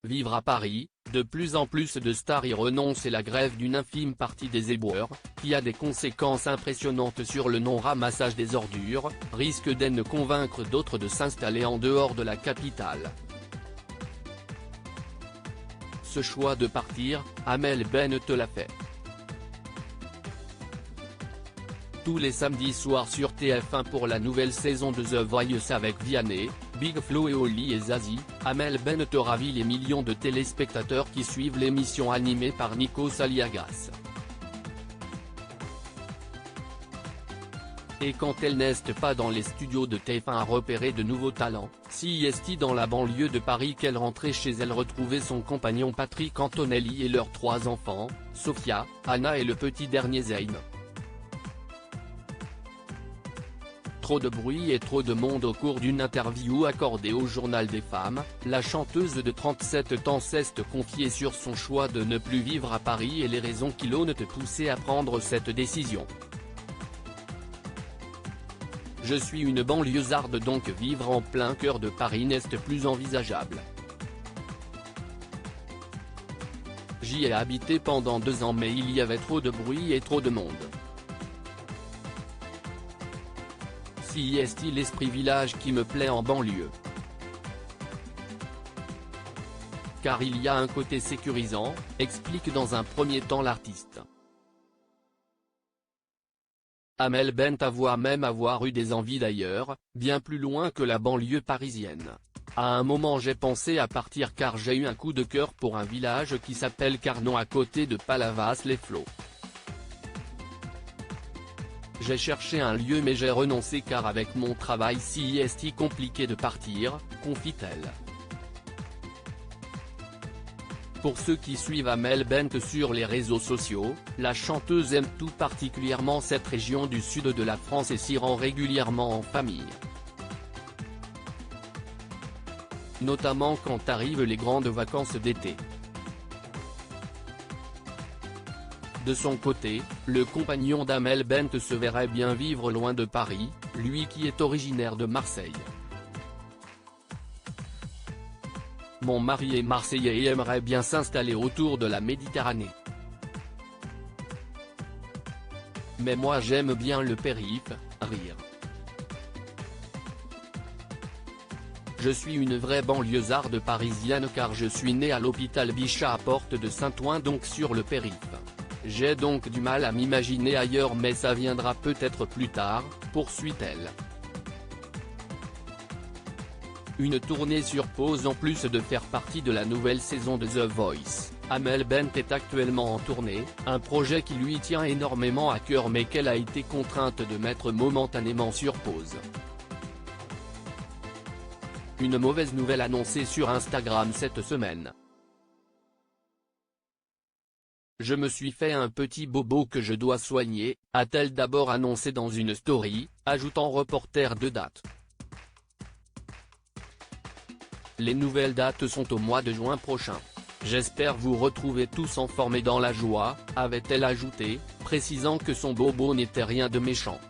Vivre à Paris, de plus en plus de stars y renoncent et la grève d'une infime partie des éboueurs, qui a des conséquences impressionnantes sur le non-ramassage des ordures, risque d'en convaincre d'autres de s'installer en dehors de la capitale. Ce choix de partir, Amel Bent l'a fait. Tous les samedis soirs sur TF1 pour la nouvelle saison de The Voice avec Vianney, Big Flo et Oli et Zazie, Amel Bent ravit les millions de téléspectateurs qui suivent l'émission animée par Nikos Aliagas. Et quand elle n'est pas dans les studios de TF1 à repérer de nouveaux talents, si est dans la banlieue de Paris qu'elle rentrait chez elle retrouver son compagnon Patrick Antonelli et leurs 3 enfants, Sophia, Anna et le petit dernier Zayn. Trop de bruit et trop de monde. Au cours d'une interview accordée au Journal des Femmes, la chanteuse de 37 ans s'est confiée sur son choix de ne plus vivre à Paris et les raisons qui l'ont poussée à prendre cette décision. Je suis une banlieusarde donc vivre en plein cœur de Paris n'est plus envisageable. J'y ai habité pendant 2 ans mais il y avait trop de bruit et trop de monde. Si est l'esprit village qui me plaît en banlieue. Car il y a un côté sécurisant, explique dans un premier temps l'artiste. Amel Bent avoue même avoir eu des envies d'ailleurs, bien plus loin que la banlieue parisienne. À un moment j'ai pensé à partir car j'ai eu un coup de cœur pour un village qui s'appelle Carnon à côté de Palavas-les-Flots. J'ai cherché un lieu mais j'ai renoncé car avec mon travail si est compliqué de partir, confie-t-elle. Pour ceux qui suivent Amel Bent sur les réseaux sociaux, la chanteuse aime tout particulièrement cette région du sud de la France et s'y rend régulièrement en famille. Notamment quand arrivent les grandes vacances d'été. De son côté, le compagnon d'Amel Bent se verrait bien vivre loin de Paris, lui qui est originaire de Marseille. Mon mari est marseillais et aimerait bien s'installer autour de la Méditerranée. Mais moi j'aime bien le périph', rire. Je suis une vraie banlieusarde parisienne car je suis née à l'hôpital Bichat à Porte de Saint-Ouen donc sur le périph'. J'ai donc du mal à m'imaginer ailleurs mais ça viendra peut-être plus tard, poursuit-elle. Une tournée sur pause en plus de faire partie de la nouvelle saison de The Voice. Amel Bent est actuellement en tournée, un projet qui lui tient énormément à cœur mais qu'elle a été contrainte de mettre momentanément sur pause. Une mauvaise nouvelle annoncée sur Instagram cette semaine. Je me suis fait un petit bobo que je dois soigner, a-t-elle d'abord annoncé dans une story, ajoutant reporter de date. Les nouvelles dates sont au mois de juin prochain. J'espère vous retrouver tous en forme et dans la joie, avait-elle ajouté, précisant que son bobo n'était rien de méchant.